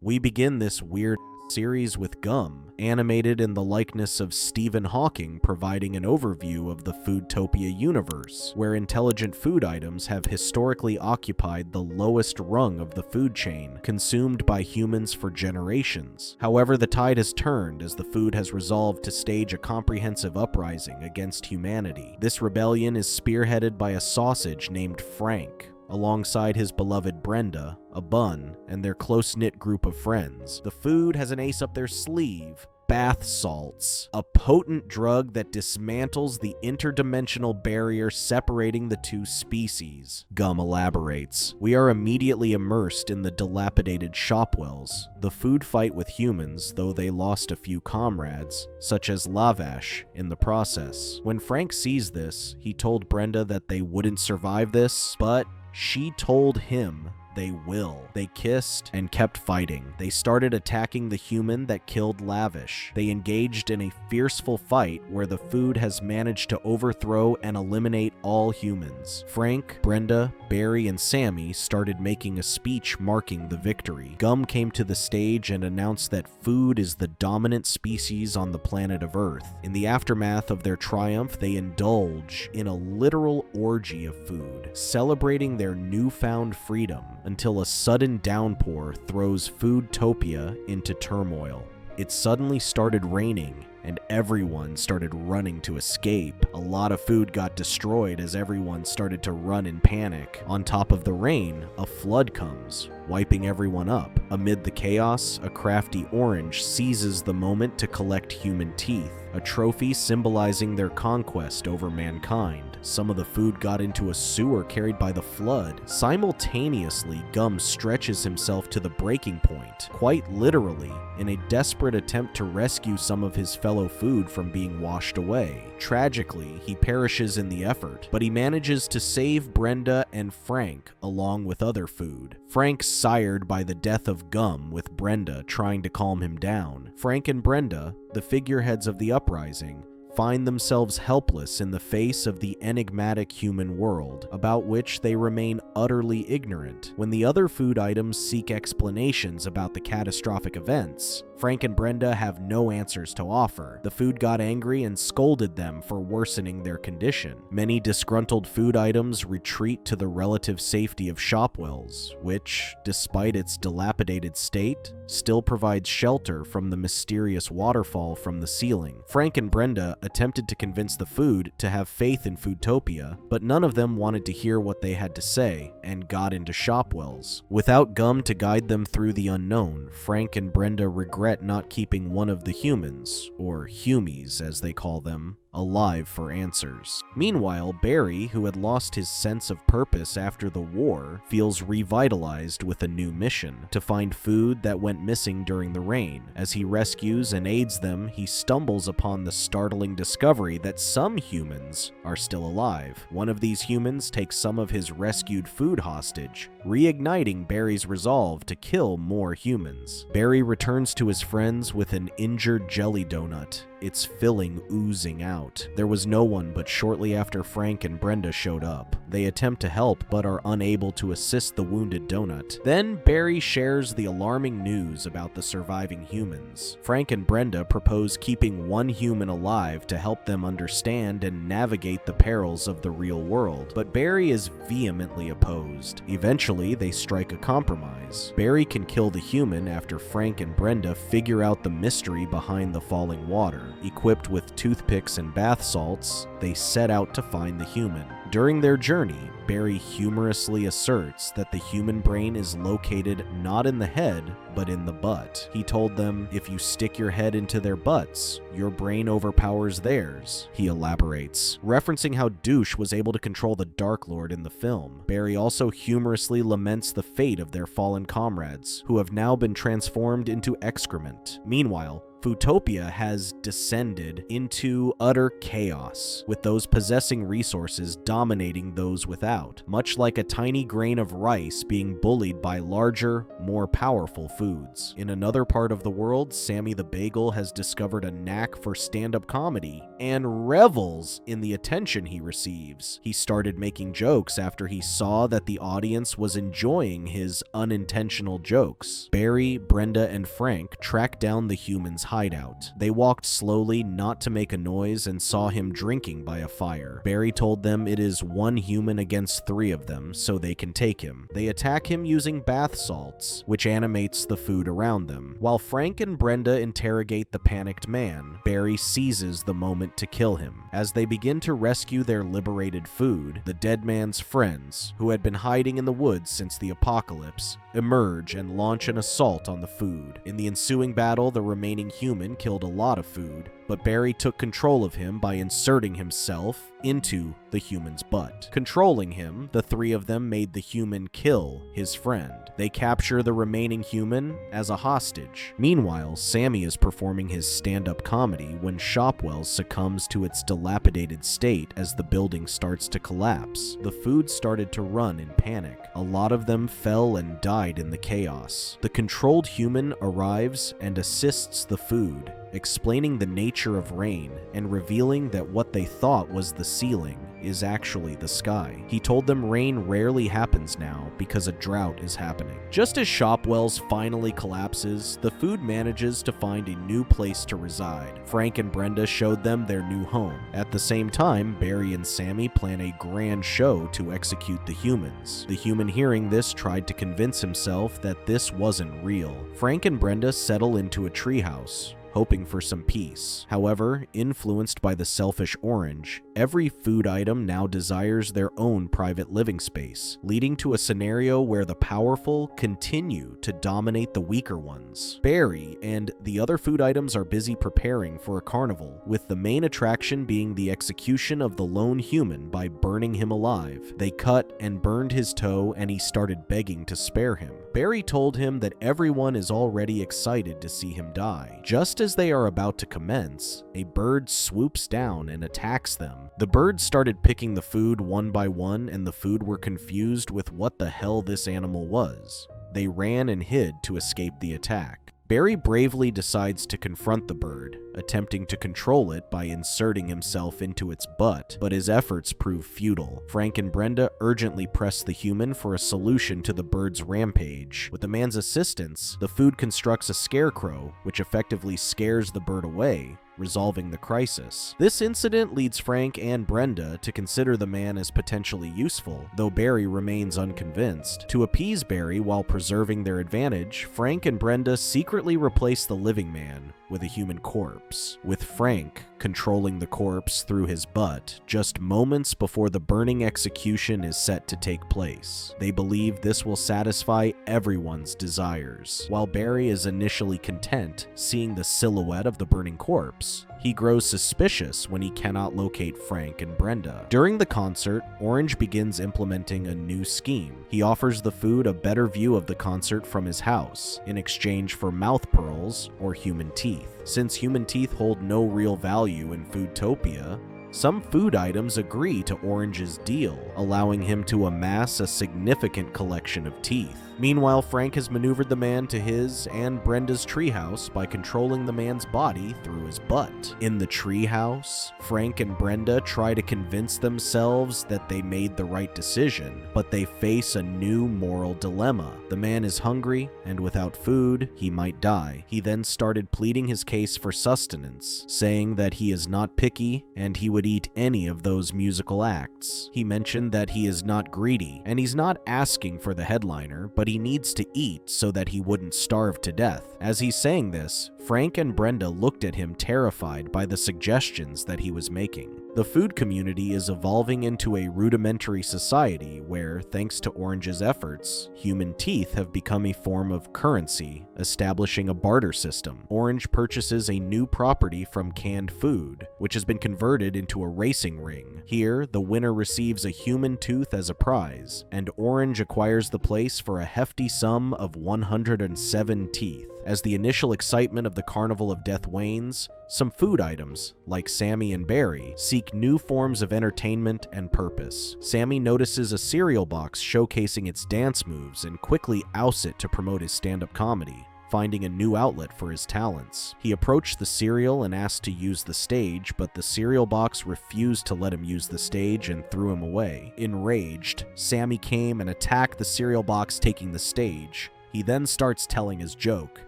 We begin this weird series with Gum, animated in the likeness of Stephen Hawking, providing an overview of the Foodtopia universe, where intelligent food items have historically occupied the lowest rung of the food chain, consumed by humans for generations. However, the tide has turned as the food has resolved to stage a comprehensive uprising against humanity. This rebellion is spearheaded by a sausage named Frank, alongside his beloved Brenda, a bun, and their close-knit group of friends. The food has an ace up their sleeve: bath salts, a potent drug that dismantles the interdimensional barrier separating the two species. Gum elaborates. We are immediately immersed in the dilapidated Shopwells. The food fight with humans, though they lost a few comrades, such as Lavash, in the process. When Frank sees this, he told Brenda that they wouldn't survive this, but she told him they will. They kissed and kept fighting. They started attacking the human that killed Lavish. They engaged in a fierceful fight where the food has managed to overthrow and eliminate all humans. Frank, Brenda, Barry, and Sammy started making a speech marking the victory. Gum came to the stage and announced that food is the dominant species on the planet of Earth. In the aftermath of their triumph, they indulge in a literal orgy of food, celebrating their newfound freedom, until a sudden downpour throws Foodtopia into turmoil. It suddenly started raining, and everyone started running to escape. A lot of food got destroyed as everyone started to run in panic. On top of the rain, a flood comes, wiping everyone up. Amid the chaos, a crafty orange seizes the moment to collect human teeth, a trophy symbolizing their conquest over mankind. Some of the food got into a sewer carried by the flood. Simultaneously, Gum stretches himself to the breaking point, quite literally, in a desperate attempt to rescue some of his fellow food from being washed away. Tragically, he perishes in the effort, but he manages to save Brenda and Frank along with other food. Frank sired by the death of Gum, with Brenda trying to calm him down. Frank and Brenda, the figureheads of the uprising, find themselves helpless in the face of the enigmatic human world, about which they remain utterly ignorant. When the other food items seek explanations about the catastrophic events, Frank and Brenda have no answers to offer. The food got angry and scolded them for worsening their condition. Many disgruntled food items retreat to the relative safety of Shopwells, which, despite its dilapidated state, still provides shelter from the mysterious waterfall from the ceiling. Frank and Brenda attempted to convince the food to have faith in Foodtopia, but none of them wanted to hear what they had to say and got into Shopwells. Without Gum to guide them through the unknown, Frank and Brenda regret not keeping one of the humans, or humies as they call them, alive for answers. Meanwhile, Barry, who had lost his sense of purpose after the war, feels revitalized with a new mission: to find food that went missing during the rain. As he rescues and aids them, he stumbles upon the startling discovery that some humans are still alive. One of these humans takes some of his rescued food hostage, reigniting Barry's resolve to kill more humans. Barry returns to his friends with an injured jelly donut, its filling oozing out. There was no one, but shortly after Frank and Brenda showed up. They attempt to help, but are unable to assist the wounded donut. Then Barry shares the alarming news about the surviving humans. Frank and Brenda propose keeping one human alive to help them understand and navigate the perils of the real world, but Barry is vehemently opposed. Eventually, they strike a compromise. Barry can kill the human after Frank and Brenda figure out the mystery behind the falling water. Equipped with toothpicks and bath salts, they set out to find the human. During their journey, Barry humorously asserts that the human brain is located not in the head, but in the butt. He told them, if you stick your head into their butts, your brain overpowers theirs. He elaborates, referencing how Douche was able to control the Dark Lord in the film. Barry also humorously laments the fate of their fallen comrades, who have now been transformed into excrement. Meanwhile, Foodtopia has descended into utter chaos, with those possessing resources dominating those without, much like a tiny grain of rice being bullied by larger, more powerful foods. In another part of the world, Sammy the Bagel has discovered a knack for stand-up comedy and revels in the attention he receives. He started making jokes after he saw that the audience was enjoying his unintentional jokes. Barry, Brenda, and Frank tracked down the human's hideout. They walked slowly, not to make a noise, and saw him drinking by a fire. Barry told them it is one human against 3 of them, so they can take him. They attack him using bath salts, which animates the food around them. While Frank and Brenda interrogate the panicked man, Barry seizes the moment to kill him. As they begin to rescue their liberated food, the dead man's friends, who had been hiding in the woods since the apocalypse, emerge and launch an assault on the food. In the ensuing battle, the remaining human killed a lot of food, but Barry took control of him by inserting himself into the human's butt. Controlling him, the 3 of them made the human kill his friend. They capture the remaining human as a hostage. Meanwhile, Sammy is performing his stand-up comedy when Shopwell succumbs to its dilapidated state as the building starts to collapse. The food started to run in panic. A lot of them fell and died in the chaos. The controlled human arrives and assists the food, explaining the nature of rain and revealing that what they thought was the ceiling is actually the sky. He told them rain rarely happens now because a drought is happening. Just as Shopwell's finally collapses, the food manages to find a new place to reside. Frank and Brenda showed them their new home. At the same time, Barry and Sammy plan a grand show to execute the humans. The human hearing this tried to convince himself that this wasn't real. Frank and Brenda settle into a treehouse, hoping for some peace. However, influenced by the selfish Orange, every food item now desires their own private living space, leading to a scenario where the powerful continue to dominate the weaker ones. Barry and the other food items are busy preparing for a carnival, with the main attraction being the execution of the lone human by burning him alive. They cut and burned his toe, and he started begging to spare him. Barry told him that everyone is already excited to see him die. Just as they are about to commence, a bird swoops down and attacks them. The bird started picking the food one by one, and the food were confused with what the hell this animal was. They ran and hid to escape the attack. Barry bravely decides to confront the bird, attempting to control it by inserting himself into its butt, but his efforts prove futile. Frank and Brenda urgently press the human for a solution to the bird's rampage. With the man's assistance, the food constructs a scarecrow, which effectively scares the bird away, resolving the crisis. This incident leads Frank and Brenda to consider the man as potentially useful, though Barry remains unconvinced. To appease Barry while preserving their advantage, Frank and Brenda secretly replace the living man with a human corpse, with Frank controlling the corpse through his butt just moments before the burning execution is set to take place. They believe this will satisfy everyone's desires. While Barry is initially content seeing the silhouette of the burning corpse, he grows suspicious when he cannot locate Frank and Brenda. During the concert, Orange begins implementing a new scheme. He offers the food a better view of the concert from his house, in exchange for mouth pearls or human teeth. Since human teeth hold no real value in Foodtopia, some food items agree to Orange's deal, allowing him to amass a significant collection of teeth. Meanwhile, Frank has maneuvered the man to his and Brenda's treehouse by controlling the man's body through his butt. In the treehouse, Frank and Brenda try to convince themselves that they made the right decision, but they face a new moral dilemma. The man is hungry, and without food, he might die. He then started pleading his case for sustenance, saying that he is not picky and he would eat any of those musical acts. He mentioned that he is not greedy, and he's not asking for the headliner, but he needs to eat so that he wouldn't starve to death. As he's saying this, Frank and Brenda looked at him terrified by the suggestions that he was making. The food community is evolving into a rudimentary society where, thanks to Orange's efforts, human teeth have become a form of currency, establishing a barter system. Orange purchases a new property from canned food, which has been converted into a racing ring. Here, the winner receives a human tooth as a prize, and Orange acquires the place for a hefty sum of 107 teeth. As the initial excitement of the Carnival of Death wanes, some food items, like Sammy and Barry, seek new forms of entertainment and purpose. Sammy notices a cereal box showcasing its dance moves and quickly ousts it to promote his stand-up comedy, finding a new outlet for his talents. He approached the cereal and asked to use the stage, but the cereal box refused to let him use the stage and threw him away. Enraged, Sammy came and attacked the cereal box, taking the stage. He then starts telling his joke.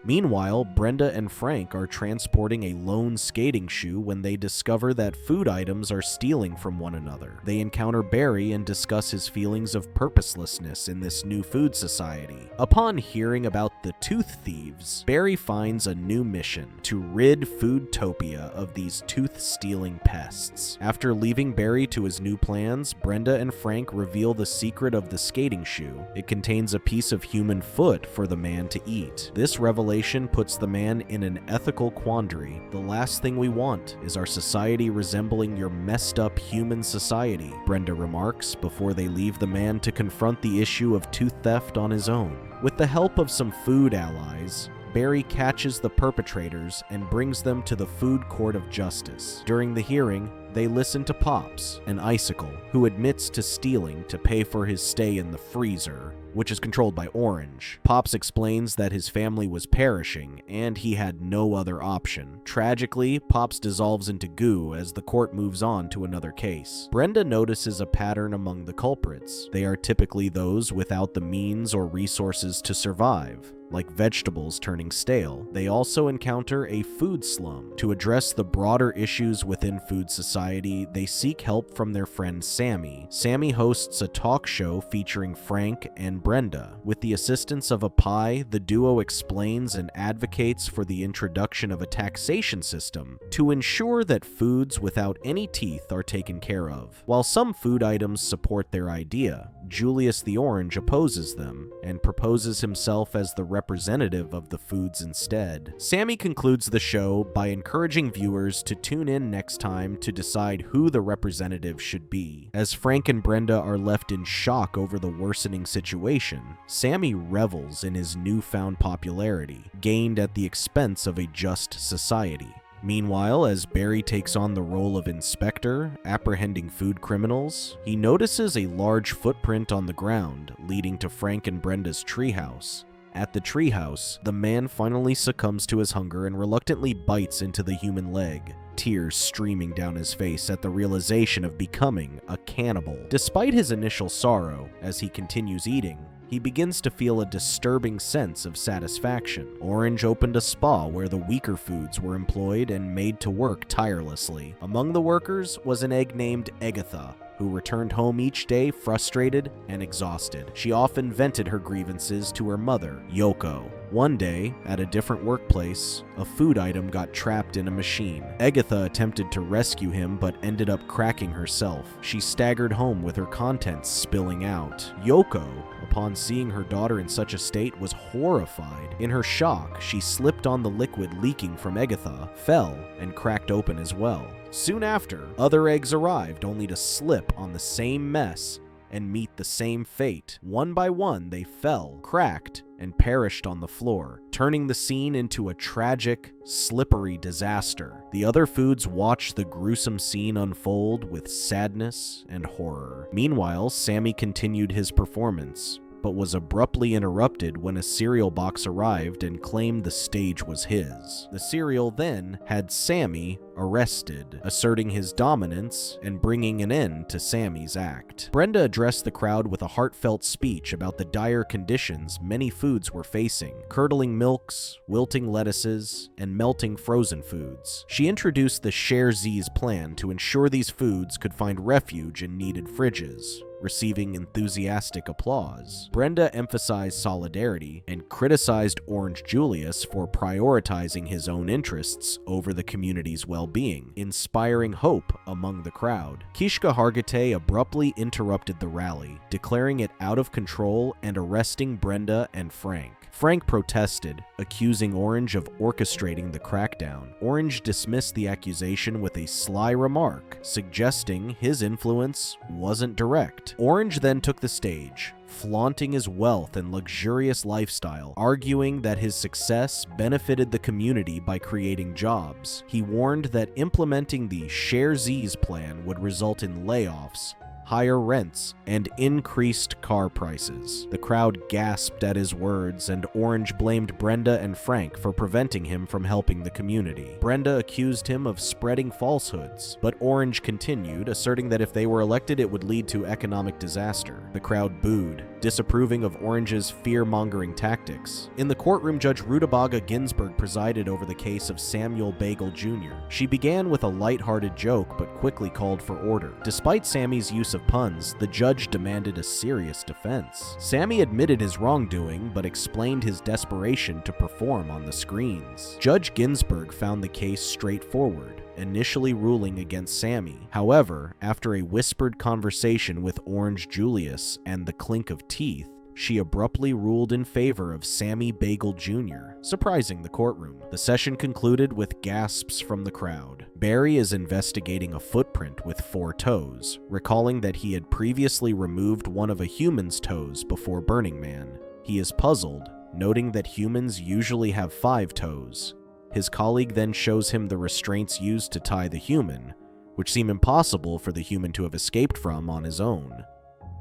Meanwhile, Brenda and Frank are transporting a lone skating shoe when they discover that food items are stealing from one another. They encounter Barry and discuss his feelings of purposelessness in this new food society. Upon hearing about the tooth thieves, Barry finds a new mission: to rid Foodtopia of these tooth-stealing pests. After leaving Barry to his new plans, Brenda and Frank reveal the secret of the skating shoe. It contains a piece of human foot for the man to eat. This revelation puts the man in an ethical quandary. The last thing we want is our society resembling your messed up human society, Brenda remarks before they leave the man to confront the issue of tooth theft on his own. With the help of some food allies, Barry catches the perpetrators and brings them to the Food Court of Justice. During the hearing, they listen to Pops, an icicle, who admits to stealing to pay for his stay in the freezer, which is controlled by Orange. Pops explains that his family was perishing, and he had no other option. Tragically, Pops dissolves into goo as the court moves on to another case. Brenda notices a pattern among the culprits. They are typically those without the means or resources to survive, like vegetables turning stale. They also encounter a food slum. To address the broader issues within food society, they seek help from their friend Sammy. Sammy hosts a talk show featuring Frank and Brenda. With the assistance of a pie, the duo explains and advocates for the introduction of a taxation system to ensure that foods without any teeth are taken care of. While some food items support their idea, Julius the Orange opposes them and proposes himself as the representative of the foods instead. Sammy concludes the show by encouraging viewers to tune in next time to decide who the representative should be. As Frank and Brenda are left in shock over the worsening situation, Sammy revels in his newfound popularity, gained at the expense of a just society. Meanwhile, as Barry takes on the role of inspector, apprehending food criminals, he notices a large footprint on the ground leading to Frank and Brenda's treehouse. At the treehouse, the man finally succumbs to his hunger and reluctantly bites into the human leg, tears streaming down his face at the realization of becoming a cannibal. Despite his initial sorrow, as he continues eating, he begins to feel a disturbing sense of satisfaction. Orange opened a spa where the weaker foods were employed and made to work tirelessly. Among the workers was an egg named Agatha, who returned home each day frustrated and exhausted. She often vented her grievances to her mother, Yoko. One day, at a different workplace, a food item got trapped in a machine. Agatha attempted to rescue him but ended up cracking herself. She staggered home with her contents spilling out. Yoko, upon seeing her daughter in such a state, was horrified. In her shock, she slipped on the liquid leaking from Agatha, fell, and cracked open as well. Soon after, other eggs arrived only to slip on the same mess and meet the same fate. One by one, they fell, cracked, and perished on the floor, turning the scene into a tragic, slippery disaster. The other foods watched the gruesome scene unfold with sadness and horror. Meanwhile, Sammy continued his performance, but was abruptly interrupted when a cereal box arrived and claimed the stage was his. The cereal then had Sammy arrested, asserting his dominance and bringing an end to Sammy's act. Brenda addressed the crowd with a heartfelt speech about the dire conditions many foods were facing: curdling milks, wilting lettuces, and melting frozen foods. She introduced the Share Z's plan to ensure these foods could find refuge in needed fridges, receiving enthusiastic applause. Brenda emphasized solidarity and criticized Orange Julius for prioritizing his own interests over the community's well-being, inspiring hope among the crowd. Kishka Hargitay abruptly interrupted the rally, declaring it out of control and arresting Brenda and Frank. Frank protested, accusing Orange of orchestrating the crackdown. Orange dismissed the accusation with a sly remark, suggesting his influence wasn't direct. Orange then took the stage, flaunting his wealth and luxurious lifestyle, arguing that his success benefited the community by creating jobs. He warned that implementing the Share Z's plan would result in layoffs, higher rents, and increased car prices. The crowd gasped at his words, and Orange blamed Brenda and Frank for preventing him from helping the community. Brenda accused him of spreading falsehoods, but Orange continued, asserting that if they were elected, it would lead to economic disaster. The crowd booed, disapproving of Orange's fear-mongering tactics. In the courtroom, Judge Rutabaga Ginsburg presided over the case of Samuel Bagel Jr. She began with a light-hearted joke, but quickly called for order. Despite Sammy's use of puns, the judge demanded a serious defense. Sammy admitted his wrongdoing, but explained his desperation to perform on the screens. Judge Ginsburg found the case straightforward, initially ruling against Sammy. However, after a whispered conversation with Orange Julius and the clink of teeth, she abruptly ruled in favor of Sammy Bagel Jr., surprising the courtroom. The session concluded with gasps from the crowd. Barry is investigating a footprint with 4 toes, recalling that he had previously removed one of a human's toes before Burning Man. He is puzzled, noting that humans usually have 5 toes. His colleague then shows him the restraints used to tie the human, which seem impossible for the human to have escaped from on his own.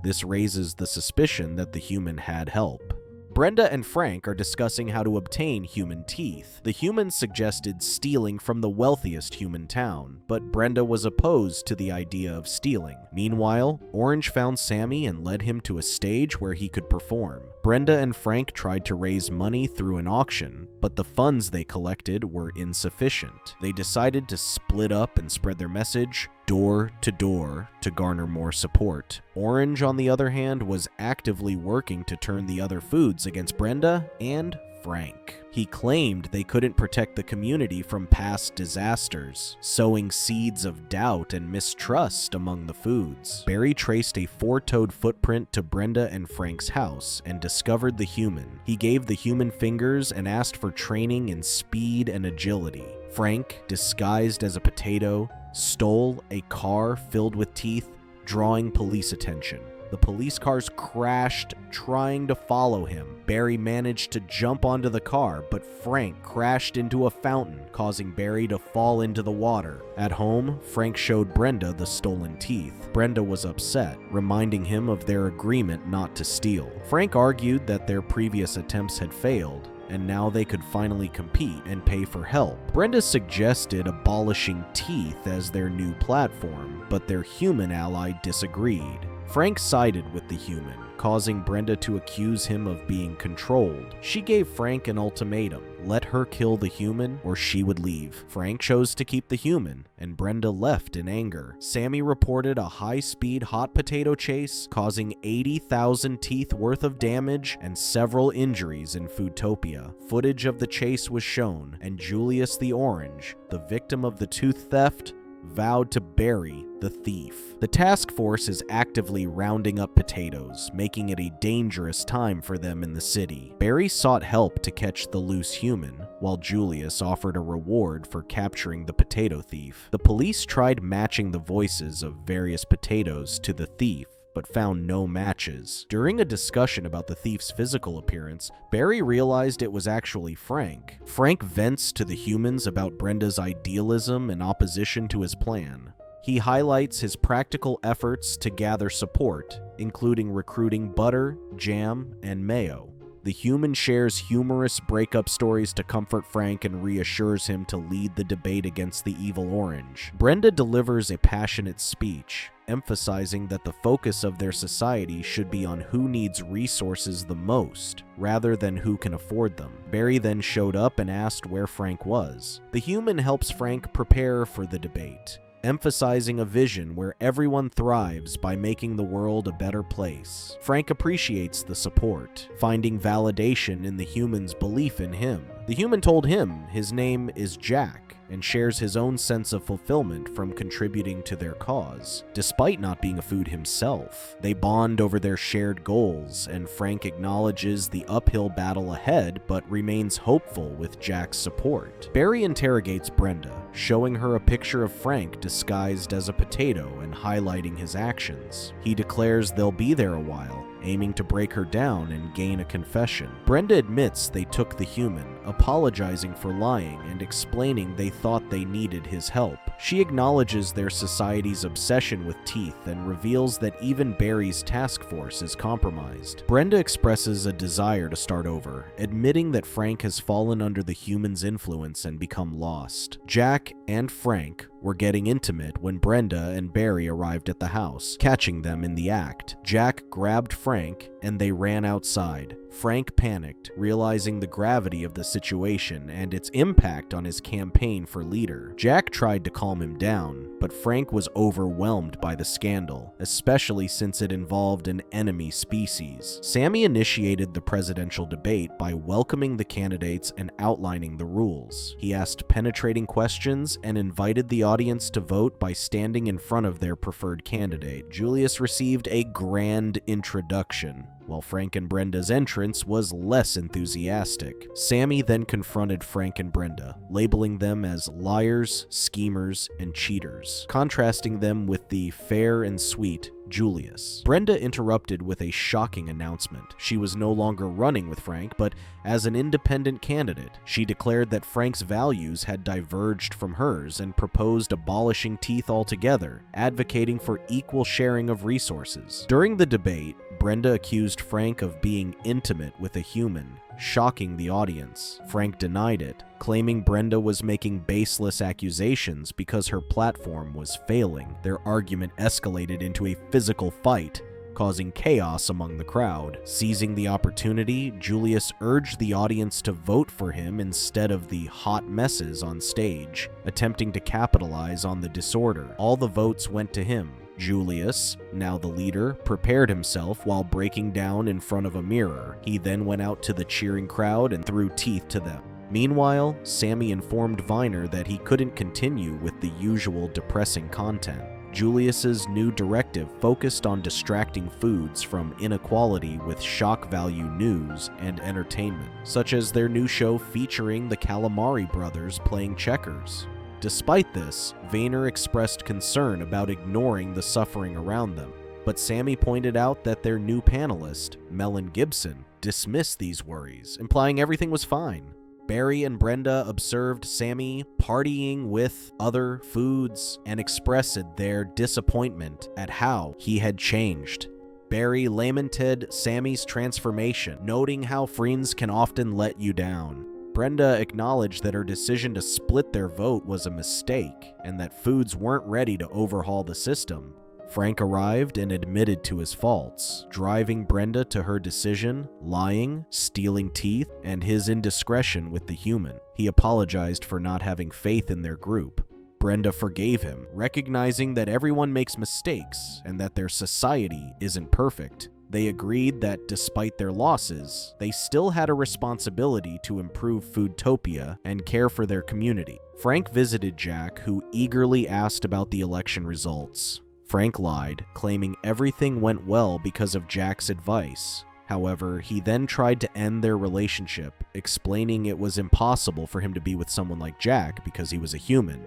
This raises the suspicion that the human had help. Brenda and Frank are discussing how to obtain human teeth. The humans suggested stealing from the wealthiest human town, but Brenda was opposed to the idea of stealing. Meanwhile, Orange found Sammy and led him to a stage where he could perform. Brenda and Frank tried to raise money through an auction, but the funds they collected were insufficient. They decided to split up and spread their message door to garner more support. Orange, on the other hand, was actively working to turn the other foods against Brenda and Frank. He claimed they couldn't protect the community from past disasters, sowing seeds of doubt and mistrust among the foods. Barry traced a 4-toed footprint to Brenda and Frank's house and discovered the human. He gave the human fingers and asked for training in speed and agility. Frank, disguised as a potato, stole a car filled with teeth, drawing police attention. The police cars crashed, trying to follow him. Barry managed to jump onto the car, but Frank crashed into a fountain, causing Barry to fall into the water. At home, Frank showed Brenda the stolen teeth. Brenda was upset, reminding him of their agreement not to steal. Frank argued that their previous attempts had failed, and now they could finally compete and pay for help. Brenda suggested abolishing teeth as their new platform, but their human ally disagreed. Frank sided with the human, causing Brenda to accuse him of being controlled. She gave Frank an ultimatum: let her kill the human or she would leave. Frank chose to keep the human, and Brenda left in anger. Sammy reported a high-speed hot potato chase, causing 80,000 teeth worth of damage and several injuries in Foodtopia. Footage of the chase was shown, and Julius the Orange, the victim of the tooth theft, vowed to bury the thief. The task force is actively rounding up potatoes, making it a dangerous time for them in the city. Barry sought help to catch the loose human, while Julius offered a reward for capturing the potato thief. The police tried matching the voices of various potatoes to the thief, but found no matches. During a discussion about the thief's physical appearance, Barry realized it was actually Frank. Frank vents to the humans about Brenda's idealism and opposition to his plan. He highlights his practical efforts to gather support, including recruiting butter, jam, and mayo. The human shares humorous breakup stories to comfort Frank and reassures him to lead the debate against the evil Orange. Brenda delivers a passionate speech, emphasizing that the focus of their society should be on who needs resources the most, rather than who can afford them. Barry then showed up and asked where Frank was. The human helps Frank prepare for the debate, emphasizing a vision where everyone thrives by making the world a better place. Frank appreciates the support, finding validation in the human's belief in him. The human told him his name is Jack, and shares his own sense of fulfillment from contributing to their cause. Despite not being a food himself, they bond over their shared goals, and Frank acknowledges the uphill battle ahead but remains hopeful with Jack's support. Barry interrogates Brenda, showing her a picture of Frank disguised as a potato and highlighting his actions. He declares they'll be there a while, aiming to break her down and gain a confession. Brenda admits they took the human, apologizing for lying and explaining they thought they needed his help. She acknowledges their society's obsession with teeth and reveals that even Barry's task force is compromised. Brenda expresses a desire to start over, admitting that Frank has fallen under the human's influence and become lost. Jack and Frank were getting intimate when Brenda and Barry arrived at the house, catching them in the act. Jack grabbed Frank and they ran outside. Frank panicked, realizing the gravity of the situation and its impact on his campaign for leader. Jack tried to calm him down, but Frank was overwhelmed by the scandal, especially since it involved an enemy species. Sammy initiated the presidential debate by welcoming the candidates and outlining the rules. He asked penetrating questions and invited the audience to vote by standing in front of their preferred candidate. Julius received a grand introduction, while Frank and Brenda's entrance was less enthusiastic. Sammy then confronted Frank and Brenda, labeling them as liars, schemers, and cheaters, contrasting them with the fair and sweet Julius. Brenda interrupted with a shocking announcement. She was no longer running with Frank, but as an independent candidate. She declared that Frank's values had diverged from hers and proposed abolishing teeth altogether, advocating for equal sharing of resources. During the debate, Brenda accused Frank of being intimate with a human, shocking the audience. Frank denied it, claiming Brenda was making baseless accusations because her platform was failing. Their argument escalated into a physical fight, causing chaos among the crowd. Seizing the opportunity, Julius urged the audience to vote for him instead of the hot messes on stage, attempting to capitalize on the disorder. All the votes went to him. Julius, now the leader, prepared himself while breaking down in front of a mirror. He then went out to the cheering crowd and threw teeth to them. Meanwhile, Sammy informed Viner that he couldn't continue with the usual depressing content. Julius's new directive focused on distracting foods from inequality with shock value news and entertainment, such as their new show featuring the Calamari brothers playing checkers. Despite this, Vayner expressed concern about ignoring the suffering around them, but Sammy pointed out that their new panelist, Melon Gibson, dismissed these worries, implying everything was fine. Barry and Brenda observed Sammy partying with other foods and expressed their disappointment at how he had changed. Barry lamented Sammy's transformation, noting how friends can often let you down. Brenda acknowledged that her decision to split their vote was a mistake and that foods weren't ready to overhaul the system. Frank arrived and admitted to his faults, driving Brenda to her decision, lying, stealing teeth, and his indiscretion with the human. He apologized for not having faith in their group. Brenda forgave him, recognizing that everyone makes mistakes and that their society isn't perfect. They agreed that despite their losses, they still had a responsibility to improve Foodtopia and care for their community. Frank visited Jack, who eagerly asked about the election results. Frank lied, claiming everything went well because of Jack's advice. However, he then tried to end their relationship, explaining it was impossible for him to be with someone like Jack because he was a human.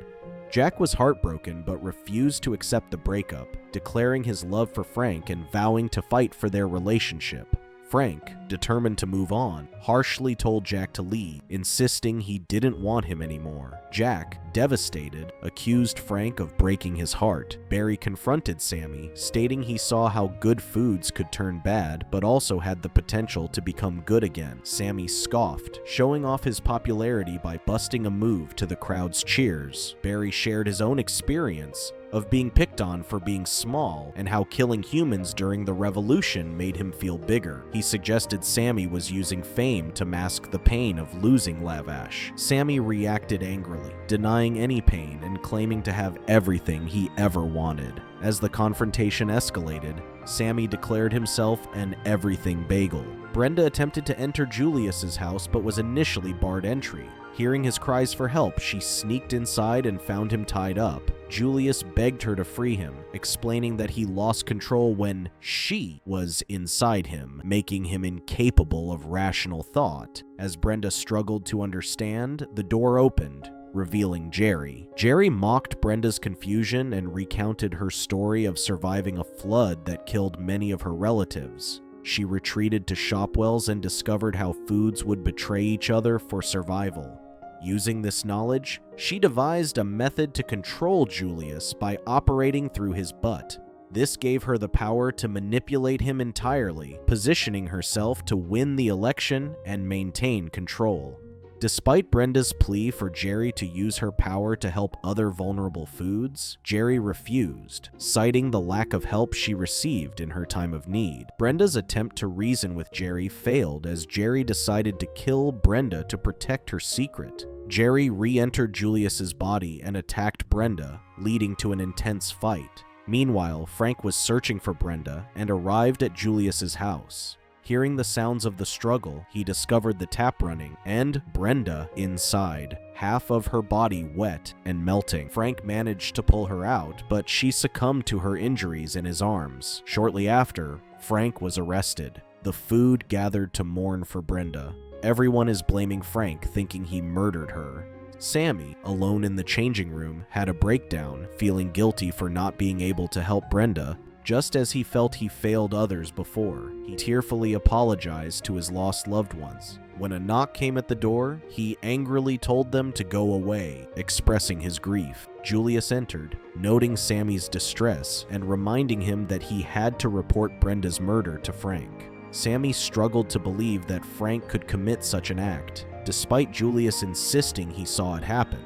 Jack was heartbroken but refused to accept the breakup, declaring his love for Frank and vowing to fight for their relationship. Frank, determined to move on, harshly told Jack to leave, insisting he didn't want him anymore. Jack, devastated, accused Frank of breaking his heart. Barry confronted Sammy, stating he saw how good foods could turn bad, but also had the potential to become good again. Sammy scoffed, showing off his popularity by busting a move to the crowd's cheers. Barry shared his own experience of being picked on for being small and how killing humans during the revolution made him feel bigger. He suggested Sammy was using fame to mask the pain of losing Lavash. Sammy reacted angrily, denying any pain and claiming to have everything he ever wanted. As the confrontation escalated, Sammy declared himself an everything bagel. Brenda attempted to enter Julius's house but was initially barred entry. Hearing his cries for help, she sneaked inside and found him tied up. Julius begged her to free him, explaining that he lost control when she was inside him, making him incapable of rational thought. As Brenda struggled to understand, the door opened, revealing Jerry. Jerry mocked Brenda's confusion and recounted her story of surviving a flood that killed many of her relatives. She retreated to Shopwell's and discovered how foods would betray each other for survival. Using this knowledge, she devised a method to control Julius by operating through his butt. This gave her the power to manipulate him entirely, positioning herself to win the election and maintain control. Despite Brenda's plea for Jerry to use her power to help other vulnerable foods, Jerry refused, citing the lack of help she received in her time of need. Brenda's attempt to reason with Jerry failed as Jerry decided to kill Brenda to protect her secret. Jerry re-entered Julius's body and attacked Brenda, leading to an intense fight. Meanwhile, Frank was searching for Brenda and arrived at Julius's house. Hearing the sounds of the struggle, he discovered the tap running and Brenda inside, half of her body wet and melting. Frank managed to pull her out, but she succumbed to her injuries in his arms. Shortly after, Frank was arrested. The food gathered to mourn for Brenda. Everyone is blaming Frank, thinking he murdered her. Sammy, alone in the changing room, had a breakdown, feeling guilty for not being able to help Brenda. Just as he felt he failed others before, he tearfully apologized to his lost loved ones. When a knock came at the door, he angrily told them to go away, expressing his grief. Julius entered, noting Sammy's distress and reminding him that he had to report Brenda's murder to Frank. Sammy struggled to believe that Frank could commit such an act, despite Julius insisting he saw it happen.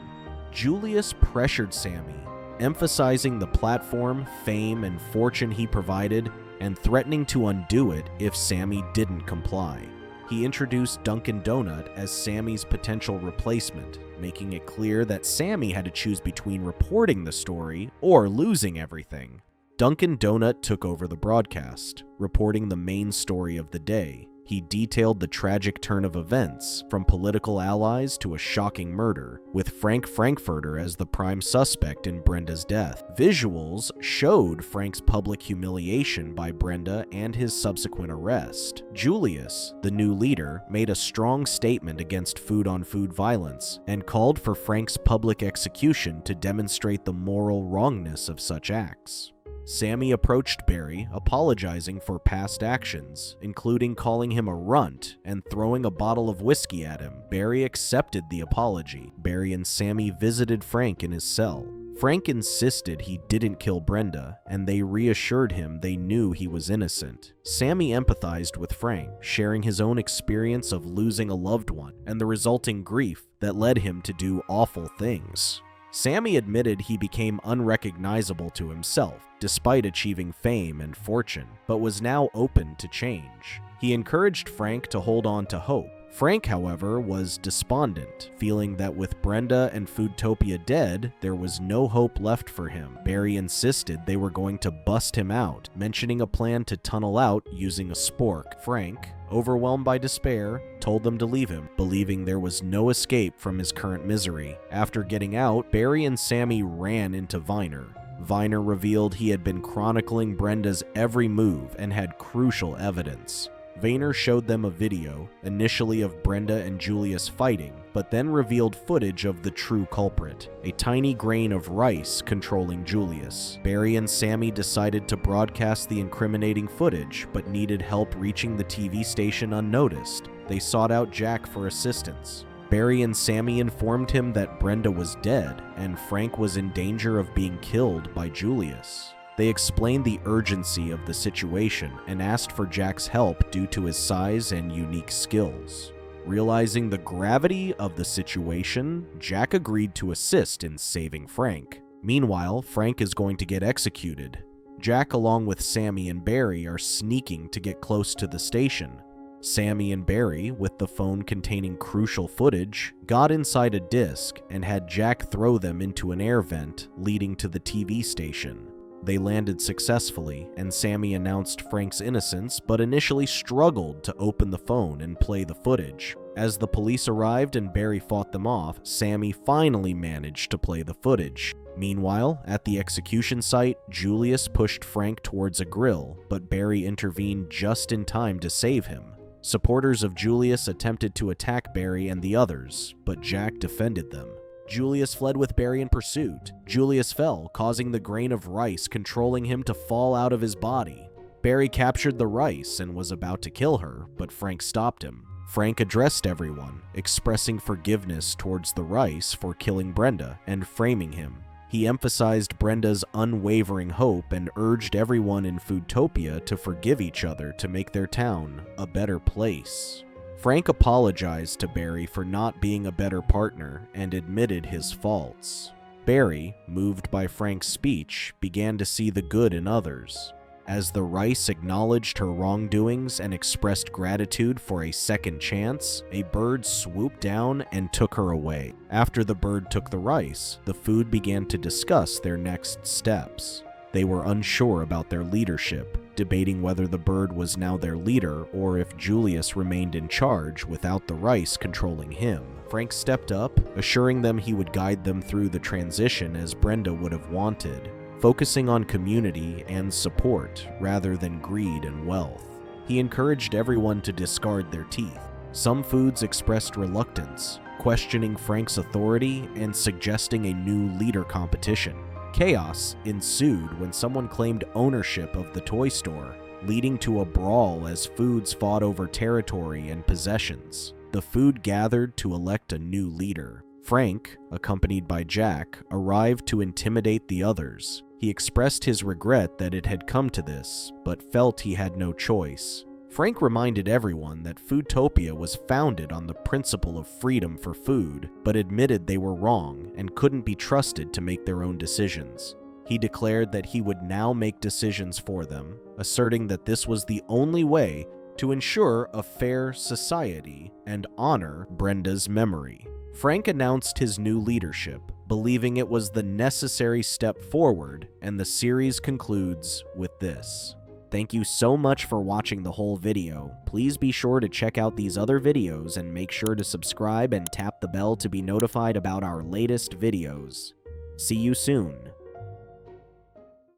Julius pressured Sammy, emphasizing the platform, fame, and fortune he provided, and threatening to undo it if Sammy didn't comply. He introduced Dunkin' Donut as Sammy's potential replacement, making it clear that Sammy had to choose between reporting the story or losing everything. Dunkin' Donut took over the broadcast, reporting the main story of the day. He detailed the tragic turn of events, from political allies to a shocking murder, with Frank Frankfurter as the prime suspect in Brenda's death. Visuals showed Frank's public humiliation by Brenda and his subsequent arrest. Julius, the new leader, made a strong statement against food-on-food violence and called for Frank's public execution to demonstrate the moral wrongness of such acts. Sammy approached Barry, apologizing for past actions, including calling him a runt and throwing a bottle of whiskey at him. Barry accepted the apology. Barry and Sammy visited Frank in his cell. Frank insisted he didn't kill Brenda, and they reassured him they knew he was innocent. Sammy empathized with Frank, sharing his own experience of losing a loved one and the resulting grief that led him to do awful things. Sammy admitted he became unrecognizable to himself, despite achieving fame and fortune, but was now open to change. He encouraged Frank to hold on to hope. Frank, however, was despondent, feeling that with Brenda and Foodtopia dead, there was no hope left for him. Barry insisted they were going to bust him out, mentioning a plan to tunnel out using a spork. Frank, overwhelmed by despair, told them to leave him, believing there was no escape from his current misery. After getting out, Barry and Sammy ran into Viner. Viner revealed he had been chronicling Brenda's every move and had crucial evidence. Vayner showed them a video, initially of Brenda and Julius fighting, but then revealed footage of the true culprit, a tiny grain of rice controlling Julius. Barry and Sammy decided to broadcast the incriminating footage, but needed help reaching the TV station unnoticed. They sought out Jack for assistance. Barry and Sammy informed him that Brenda was dead, and Frank was in danger of being killed by Julius. They explained the urgency of the situation and asked for Jack's help due to his size and unique skills. Realizing the gravity of the situation, Jack agreed to assist in saving Frank. Meanwhile, Frank is going to get executed. Jack, along with Sammy and Barry, are sneaking to get close to the station. Sammy and Barry, with the phone containing crucial footage, got inside a disc and had Jack throw them into an air vent leading to the TV station. They landed successfully, and Sammy announced Frank's innocence, but initially struggled to open the phone and play the footage. As the police arrived and Barry fought them off, Sammy finally managed to play the footage. Meanwhile, at the execution site, Julius pushed Frank towards a grill, but Barry intervened just in time to save him. Supporters of Julius attempted to attack Barry and the others, but Jack defended them. Julius fled with Barry in pursuit. Julius fell, causing the grain of rice controlling him to fall out of his body. Barry captured the rice and was about to kill her, but Frank stopped him. Frank addressed everyone, expressing forgiveness towards the rice for killing Brenda and framing him. He emphasized Brenda's unwavering hope and urged everyone in Foodtopia to forgive each other to make their town a better place. Frank apologized to Barry for not being a better partner and admitted his faults. Barry, moved by Frank's speech, began to see the good in others. As the rice acknowledged her wrongdoings and expressed gratitude for a second chance, a bird swooped down and took her away. After the bird took the rice, the food began to discuss their next steps. They were unsure about their leadership, debating whether the bird was now their leader or if Julius remained in charge without the rice controlling him. Frank stepped up, assuring them he would guide them through the transition as Brenda would have wanted, focusing on community and support rather than greed and wealth. He encouraged everyone to discard their teeth. Some foods expressed reluctance, questioning Frank's authority and suggesting a new leader competition. Chaos ensued when someone claimed ownership of the toy store, leading to a brawl as foods fought over territory and possessions. The food gathered to elect a new leader. Frank, accompanied by Jack, arrived to intimidate the others. He expressed his regret that it had come to this, but felt he had no choice. Frank reminded everyone that Foodtopia was founded on the principle of freedom for food, but admitted they were wrong and couldn't be trusted to make their own decisions. He declared that he would now make decisions for them, asserting that this was the only way to ensure a fair society and honor Brenda's memory. Frank announced his new leadership, believing it was the necessary step forward, and the series concludes with this. Thank you so much for watching the whole video. Please be sure to check out these other videos and make sure to subscribe and tap the bell to be notified about our latest videos. See you soon.